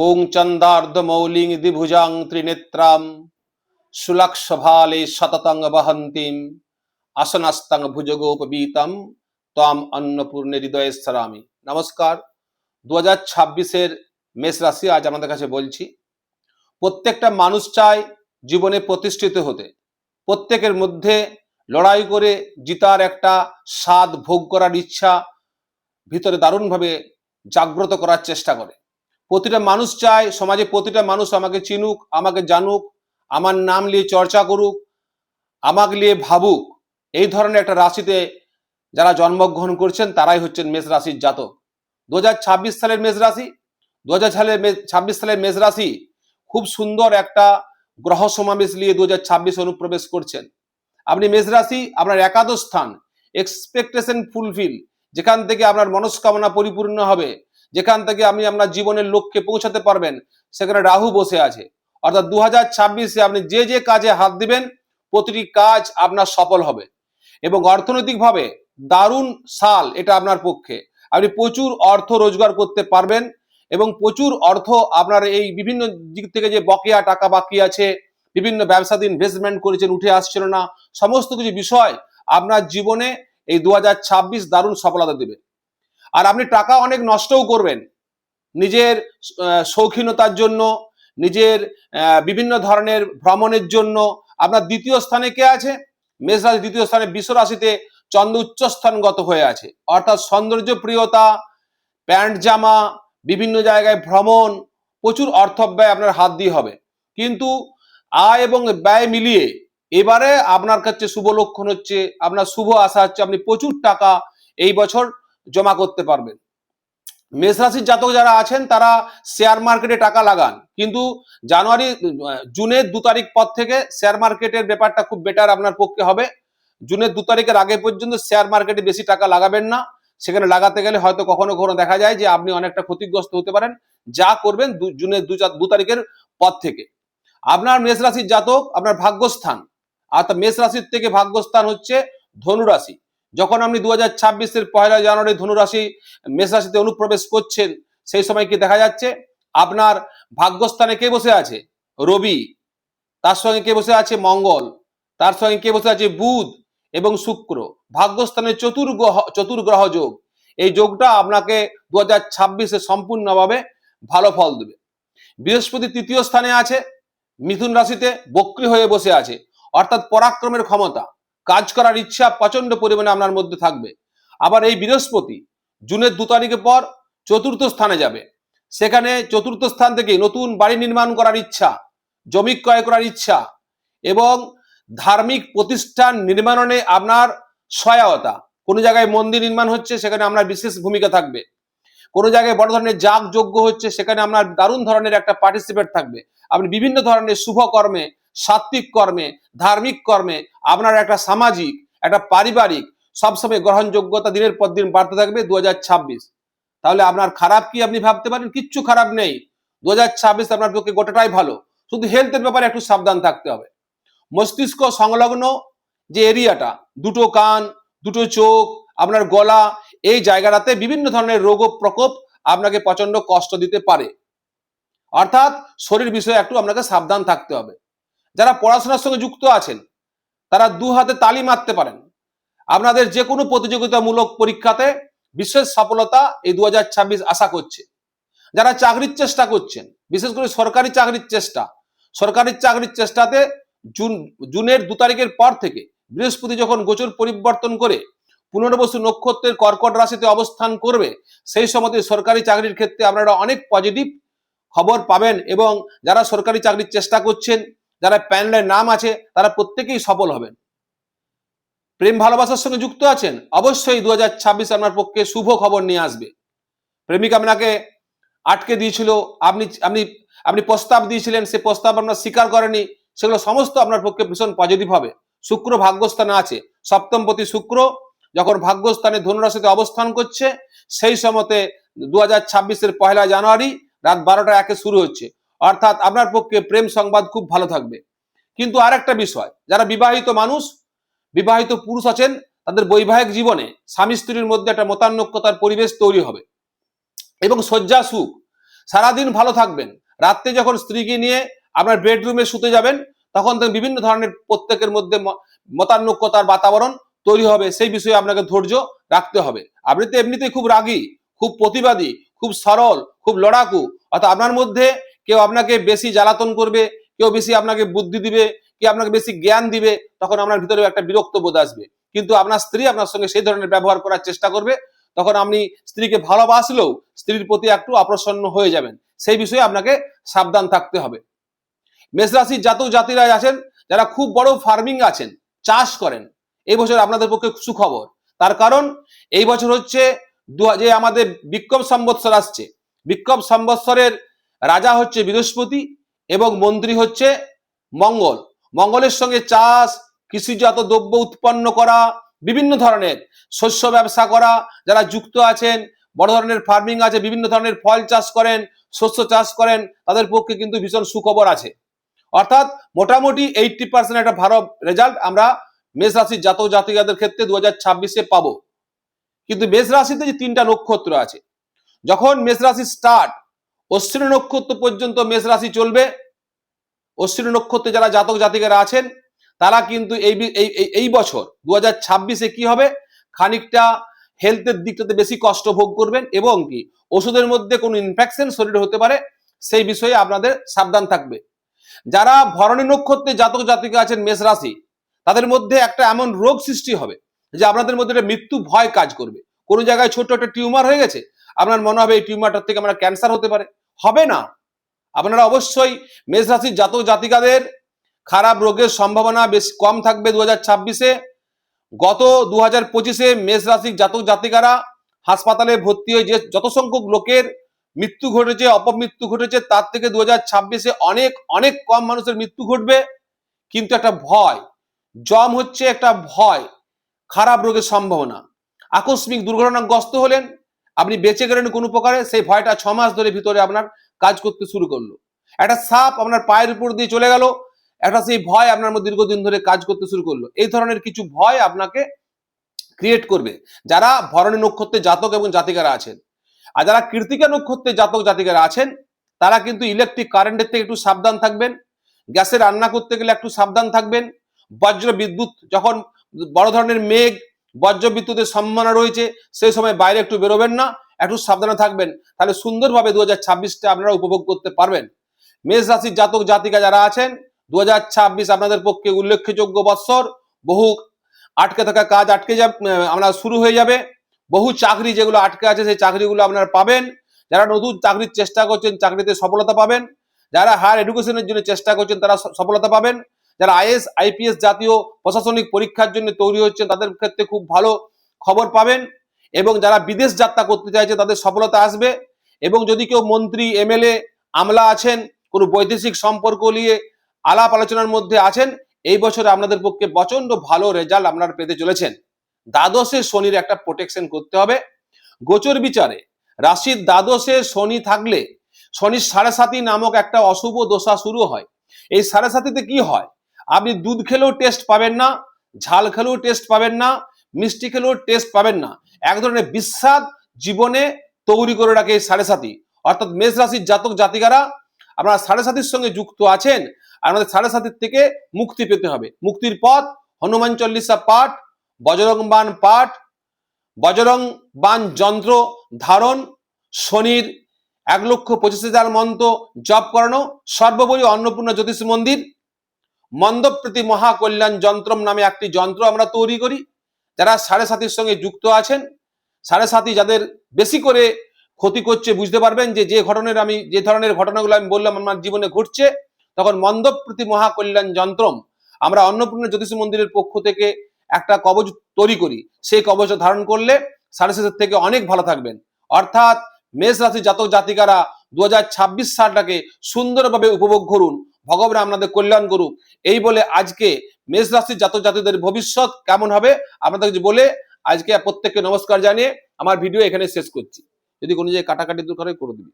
ওং চন্দার্ধ মৌলিং দ্বিভুজাং ত্রিনেত্রাম সুলাক্ষভালে শততং বহন্তিম আসনাস্তং ভুজগোপবীতম ত্বাম অন্নপূর্ণে হৃদয়ে স্থরামি। নমস্কার। 2026-এর মেষ রাশি আজ আমাদের কাছে বলছি। প্রত্যেকটা মানুষ চায় জীবনে প্রতিষ্ঠিত হতে, প্রত্যেকের মধ্যে লড়াই করে জিতার একটা স্বাদ ভোগ করার ইচ্ছা ভিতরে দারুণভাবে জাগ্রত করার চেষ্টা করে। প্রতিটা মানুষ চায় সমাজে প্রতিটা মানুষ আমাকে চিনুক, আমাকে জানুক, আমার নাম নিয়ে চর্চা করুক, আমাকে নিয়ে ভাবুক। এই ধরনের একটা রাশিতে যারা জন্মগ্রহণ করছেন তারাই হচ্ছেন মেষ রাশির জাতক। 2026 সালের মেষ রাশি, 2026 সালের মেষ রাশি খুব সুন্দর একটা গ্রহ সমাবেশ নিয়ে 2026 অনুপ্রবেশ করছেন। আপনি মেষ রাশি, আপনার একাদশ স্থান, এক্সপেকটেশন ফুলফিল, যেখান থেকে আপনার মনস্কামনা পরিপূর্ণ হবে, যেখান থেকে আপনি আপনার জীবনের লক্ষ্যে পৌঁছাতে পারবেন, সেখানে রাহু বসে আছে। অর্থাৎ 2026-এ আপনি যে যে কাজে হাত দিবেন প্রতিটি কাজ আপনার সফল হবে এবং অর্থনৈতিকভাবে দারুণ সাল এটা আপনার পক্ষে। আপনি প্রচুর অর্থ রোজগার করতে পারবেন এবং প্রচুর অর্থ আপনার এই বিভিন্ন দিক থেকে যে বকেয়া টাকা বাকি আছে, বিভিন্ন ব্যবসাতে ইনভেস্টমেন্ট করেছেন উঠে আসছিল না, সমস্ত কিছু বিষয় আপনার জীবনে এই 2026 দারুণ সফলতা দেবে। আর আপনি টাকা অনেক নষ্টও করবেন নিজের শৌখিনতার জন্য, নিজের বিভিন্ন ধরনের ভ্রমণের জন্য। আপনার দ্বিতীয় স্থানে কে আছে? মেষ রাশি দ্বিতীয় স্থানে বৃষ রাশিতে চন্দ্র উচ্চস্থানগত হয়ে আছে। অর্থাৎ সৌন্দর্য প্রিয়তা, প্যান্ট জামা, বিভিন্ন জায়গায় ভ্রমণ, প্রচুর অর্থ ব্যয় আপনার হাত দিয়ে হবে। কিন্তু আয় এবং ব্যয় মিলিয়ে এবারে আপনার কাছে শুভ লক্ষণ হচ্ছে, আপনার শুভ আশা হচ্ছে আপনি প্রচুর টাকা এই বছর জমা করতে পারবেন। মেষ রাশির জাতক যারা আছেন তারা শেয়ার মার্কেটে টাকা লাগান, কিন্তু জুনের 2 তারিখ পর থেকে শেয়ার মার্কেটের ব্যাপারটা খুব বেটার আপনার পক্ষে হবে। জুনের 2 তারিখের আগে পর্যন্ত শেয়ার মার্কেটে বেশি টাকা লাগাবেন না। সেখানে লাগাতে গেলে হয়তো কখনো কখনো দেখা যায় যে আপনি অনেকটা ক্ষতিগ্রস্ত হতে পারেন। যা করবেন জুনের 2 তারিখের পর থেকে। আপনার মেষ রাশির জাতক আপনার ভাগ্যস্থান, অর্থাৎ মেষ রাশির থেকে ভাগ্যস্থান হচ্ছে ধনু রাশি। যখন আপনি 2026-এর 1 জানুয়ারি ধনু রাশি মেষ রাশিতে অনুপ্রবেশ করছেন, সেই সময় কি দেখা যাচ্ছে আপনার ভাগ্যস্থানে কে বসে আছে? রবি। তার সঙ্গে কে বসে আছে? মঙ্গল। তার সঙ্গে কে বসে আছে? বুধ এবং শুক্র। ভাগ্যস্থানে চতুর্গ্রহ যোগ। এই যোগটা আপনাকে 2026-এ সম্পূর্ণভাবে ভালো ফল দেবে। বৃহস্পতি তৃতীয় স্থানে আছে, মিথুন রাশিতে বক্রী হয়ে বসে আছে। অর্থাৎ পরাক্রমের ক্ষমতা, কাজ করার ইচ্ছা প্রচন্ড পরিমাণে আপনার মধ্যে থাকবে। আবার এই বৃহস্পতি জুনের 2 তারিখের পর চতুর্থ স্থানে যাবে। সেখানে চতুর্থ স্থান থেকে নতুন বাড়ি নির্মাণ করার ইচ্ছা, জমি ক্রয় করার ইচ্ছা এবং ধার্মিক প্রতিষ্ঠান নির্মাণে আপনার সহায়তা। কোনো জায়গায় মন্দির নির্মাণ হচ্ছে, সেখানে আপনার বিশেষ ভূমিকা থাকবে। কোনো জায়গায় বড় ধরনের যাগ যজ্ঞ হচ্ছে, সেখানে আপনার দারুণ ধরনের একটা পার্টিসিপেট থাকবে। আপনি বিভিন্ন ধরনের শুভ কর্মে, সাত্বিক কর্মে, ধার্মিক কর্মে আপনার একটা সামাজিক, একটা পারিবারিক সবসময় গ্রহণযোগ্যতা দিনের পর দিন বাড়তে থাকবে 2026। তাহলে আপনার খারাপ কি আপনি ভাবতে পারেন? কিচ্ছু খারাপ নেই। 2026 আপনার পক্ষে গোটাটাই ভালো। শুধু হেলথের ব্যাপারে একটু সাবধান থাকতে হবে। মস্তিষ্ক সংলগ্ন যে এরিয়াটা, দুটো কান, দুটো চোখ, আপনার গলা, এই জায়গাটাতে বিভিন্ন ধরনের রোগ প্রকোপ আপনাকে প্রচন্ড কষ্ট দিতে পারে। অর্থাৎ শরীর বিষয়ে একটু আপনাকে সাবধান থাকতে হবে। যারা পড়াশোনার সঙ্গে যুক্ত আছেন তারা 2 হাতে তালি মারতে পারেন। আপনাদের যে কোনো প্রতিযোগিতামূলক পরীক্ষাতে বিশেষ সফলতা এই 2026 আশা করছে। যারা চাকরির চেষ্টা করছেন, বিশেষ করে সরকারি চাকরির চেষ্টাতে জুনের 2 তারিখের পর থেকে বৃহস্পতি যখন গোচর পরিবর্তন করে পুনর্বসু নক্ষত্রের কর্কট রাশিতে অবস্থান করবে, সেই সময় সরকারি চাকরির ক্ষেত্রে আপনারা অনেক পজিটিভ খবর পাবেন এবং যারা সরকারি চাকরির চেষ্টা করছেন, যারা প্যানেলে নাম আছে, তারা প্রত্যেকেই সফল হবেন। প্রেম ভালোবাসার সঙ্গে যুক্ত আছেন, অবশ্যই 2026 আপনার পক্ষে শুভ খবর নিয়ে আসবে। প্রেমিক আপনাকে আটকে দিয়েছিল, আপনি প্রস্তাব দিয়েছিলেন, সে প্রস্তাব আপনার স্বীকার করেনি, সেগুলো সমস্ত আপনার পক্ষে ভীষণ পজিটিভ হবে। শুক্র ভাগ্যস্থানে আছে, সপ্তমপতি শুক্র যখন ভাগ্যস্থানে ধনুরাশিতে অবস্থান করছে, সেই সময়তে 2026-এর 1 জানুয়ারি রাত 12টা 1 শুরু হচ্ছে। অর্থাৎ আপনার পক্ষে প্রেম সংবাদ খুব ভালো থাকবে। কিন্তু আরেকটা বিষয়, যারা বিবাহিত মানুষ, বিবাহিত পুরুষ আছেন, তাদের বৈবাহিক জীবনে স্বামী স্ত্রীর মধ্যে একটা মতানৈক্যতার পরিবেশ তৈরি হবে এবং শয্যা সুখ, সারাদিন ভালো থাকবেন, রাত্রে যখন স্ত্রীকে নিয়ে আপনার বেডরুমে শুতে যাবেন তখন বিভিন্ন ধরনের প্রত্যেকের মধ্যে মতানৈক্যতার বাতাবরণ তৈরি হবে। সেই বিষয়ে আপনাকে ধৈর্য রাখতে হবে। আপনি তো এমনিতেই খুব রাগী, খুব প্রতিবাদী, খুব সরল, খুব লড়াকু, অর্থাৎ আপনার মধ্যে কেউ আপনাকে বেশি জ্বালাতন করবে, কেউ বেশি আপনাকে বুদ্ধি দিবে, কেউ আপনাকে বেশি জ্ঞান দিবে, তখন আপনার ভিতরে একটা বিরক্ত বোধ আসবে। কিন্তু আপনার স্ত্রী আপনার সঙ্গে সেই ধরনের ব্যবহার করার চেষ্টা করবে, তখন আপনি স্ত্রীকে ভালোবাসলেও স্ত্রীর প্রতি একটু অপ্রসন্ন হয়ে যাবেন। সেই বিষয়ে আপনাকে সাবধান থাকতে হবে। মেষ রাশির জাতক জাতিরা আছেন যারা খুব বড় ফার্মিং আছেন, চাষ করেন, এই বছর আপনাদের পক্ষে সুখবর। তার কারণ এই বছর হচ্ছে যে আমাদের বিক্রম সংবৎসর আসছে, বিক্রম সংবৎসরের রাজা হচ্ছে বৃহস্পতি এবং মন্ত্রী হচ্ছে মঙ্গল। মঙ্গলের সঙ্গে চাষ, কৃষিজাত দ্রব্য উৎপন্ন করা, বিভিন্ন ধরনের শস্য ব্যবসা করা, যারা যুক্ত আছেন, বড় ধরনের ফার্মিং আছে, বিভিন্ন ধরনের ফল চাষ করেন, শস্য চাষ করেন, তাদের পক্ষে কিন্তু ভীষণ সুখবর আছে। অর্থাৎ মোটামুটি 80% একটা ভালো রেজাল্ট আমরা মেষ রাশির জাতক জাতিকাদের ক্ষেত্রে 2026-এ পাবো। কিন্তু মেষ রাশিতে যে 3টা নক্ষত্র আছে, যখন মেষ রাশি স্টার্ট, অশ্বিনী নক্ষত্র পর্যন্ত মেষ রাশি চলবে। অশ্বিনী নক্ষত্রে যারা জাতক জাতিকারা আছেন তারা কিন্তু এই বছর 2026-এ কি হবে, খানিকটা হেলথের দিকটাতে বেশি কষ্ট ভোগ করবেন এবং কি ওষুধের মধ্যে কোনো ইনফেকশন শরীরে হতে পারে, সেই বিষয়ে আপনাদের সাবধান থাকবে। যারা ভরণী নক্ষত্রে জাতক জাতিকা আছেন মেষ রাশি, তাদের মধ্যে একটা এমন রোগ সৃষ্টি হবে যে আপনাদের মধ্যে একটা মৃত্যু ভয় কাজ করবে। কোনো জায়গায় ছোট্ট একটা টিউমার হয়ে গেছে, আপনার মনে হবে এই টিউমারটার থেকে আমার ক্যান্সার হতে পারে, হবে না। আপনারা অবশ্যই মেষ রাশির জাতক জাতিকাদের খারাপ রোগের সম্ভাবনা বেশ কম থাকবে 2026-এ। গত 2025-এ মেষ রাশির জাতক জাতিকারা হাসপাতালে ভর্তি হয়ে যে যত সংখ্যক লোকের মৃত্যু ঘটেছে, অপমৃত্যু ঘটেছে, তার থেকে 2026-এ অনেক অনেক কম মানুষের মৃত্যু ঘটবে। কিন্তু একটা ভয়, জম হচ্ছে একটা ভয়, খারাপ রোগের সম্ভাবনা। আকস্মিক দুর্ঘটনাগ্রস্ত হলেন, আপনি বেঁচে গেলেন কোনো প্রকারে, সেই ভয়টা 6 মাস ধরে ভিতরে আপনার কাজ করতে শুরু করলো। একটা সাপ আপনার পায়ের উপর দিয়ে চলে গেল, একটা সেই ভয় আপনার মধ্যে দীর্ঘদিন ধরে কাজ করতে শুরু করলো। এই ধরনের কিছু ভয় আপনাকে ক্রিয়েট করবে যারা ভরণী নক্ষত্রে জাতক এবং জাতিকারা আছেন। আর যারা কৃত্তিকা নক্ষত্রে জাতক জাতিকারা আছেন তারা কিন্তু ইলেকট্রিক কারেন্টের থেকে একটু সাবধান থাকবেন, গ্যাসে রান্না করতে গেলে একটু সাবধান থাকবেন, বজ্র বিদ্যুৎ যখন বড় ধরনের মেঘ বজ্র বিদ্যুতের সম্ভাবনা রয়েছে সেই সময় বাইরে একটু বেরোবেন না, একটু সাবধানে থাকবেন, তাহলে সুন্দরভাবে 2026-টা আপনারা উপভোগ করতে পারবেন। মেষ রাশির জাতক জাতিকা যারা আছেন 2026 আপনাদের পক্ষে উল্লেখযোগ্য বৎসর। বহু আটকে থাকা কাজ আমরা শুরু হয়ে যাবে, বহু চাকরি যেগুলো আটকে আছে সেই চাকরিগুলো আপনারা পাবেন। যারা নতুন চাকরির চেষ্টা করছেন চাকরিতে সফলতা পাবেন, যারা হায়ার এডুকেশনের জন্য চেষ্টা করছেন তারা সফলতা পাবেন, যারা আইএস আইপিএস জাতীয় প্রশাসনিক পরীক্ষার জন্য তৈরি হচ্ছেন তাদের ক্ষেত্রে খুব ভালো খবর পাবেন, এবং যারা বিদেশ যাত্রা করতে চাইছে তাদের সফলতা আসবে। এবং যদি কেউ মন্ত্রী এমএলএ আমলা আছেন, কোনো বৈদেশিক সম্পর্ক নিয়ে আলাপ আলোচনার মধ্যে আছেন, এই বছর আপনাদের পক্ষে প্রচন্ড ভালো রেজাল্ট আপনারা পেতে চলেছেন। দ্বাদশে শনির একটা প্রোটেকশন করতে হবে। গোচর বিচারে রাশির দ্বাদশে শনি থাকলে শনির 7.5 নামক একটা অশুভ দশা শুরু হয়। এই 7.5-তে কি হয়, আপনি দুধ খেলেও টেস্ট পাবেন না, ঝাল খেলেও টেস্ট পাবেন না, মিষ্টি খেলেও টেস্ট পাবেন না, এক ধরনের বিস্বাদ জীবনে তৈরি করে রাখে এই 7.5। অর্থাৎ মেষ রাশির জাতক জাতিকারা আপনারা 7.5-এর সঙ্গে যুক্ত আছেন, আমাদের 7.5 থেকে মুক্তি পেতে হবে। মুক্তির পথ হনুমান চল্লিশা পাঠ, বজরং বাণ পাঠ, বজরং বাণ যন্ত্র ধারণ, শনির 1,25,000 মন্ত্র জপ করানো, সর্বোপরি অন্নপূর্ণা জ্যোতিষ মন্দির মন্দপ্রীতি মহাকল্যাণ যন্ত্রম নামে একটি যন্ত্র আমরা তৈরি করি। যারা 7.5-এর সঙ্গে যুক্ত আছেন, 7.5 যাদের বেশি করে ক্ষতি করছে বুঝতে পারবেন যে যে ধরনের ঘটনাগুলো আমি বললাম আমার জীবনে ঘটছে, তখন মন্দপ্রীতি মহাকল্যাণ যন্ত্রম আমরা অন্নপূর্ণা জ্যোতিষ মন্দিরের পক্ষ থেকে একটা কবচ তৈরি করি। সেই কবচ ধারণ করলে 7.5 থেকে অনেক ভালো থাকবেন। অর্থাৎ মেষ রাশি জাতক জাতিকারা 2026 সালটাকে সুন্দরভাবে উপভোগ করুন, ভগবান আপনাদের কল্যাণ করুক। এই বলে আজকে মেষ রাশির জাতক জাতিদের ভবিষ্যৎ কেমন হবে আপনাদের বলে আজকে প্রত্যেককে নমস্কার জানিয়ে আমার ভিডিও এখানে শেষ করছি। যদি কোনো জায়গায় কাটাকাটি দরকার হয় করে দিবি।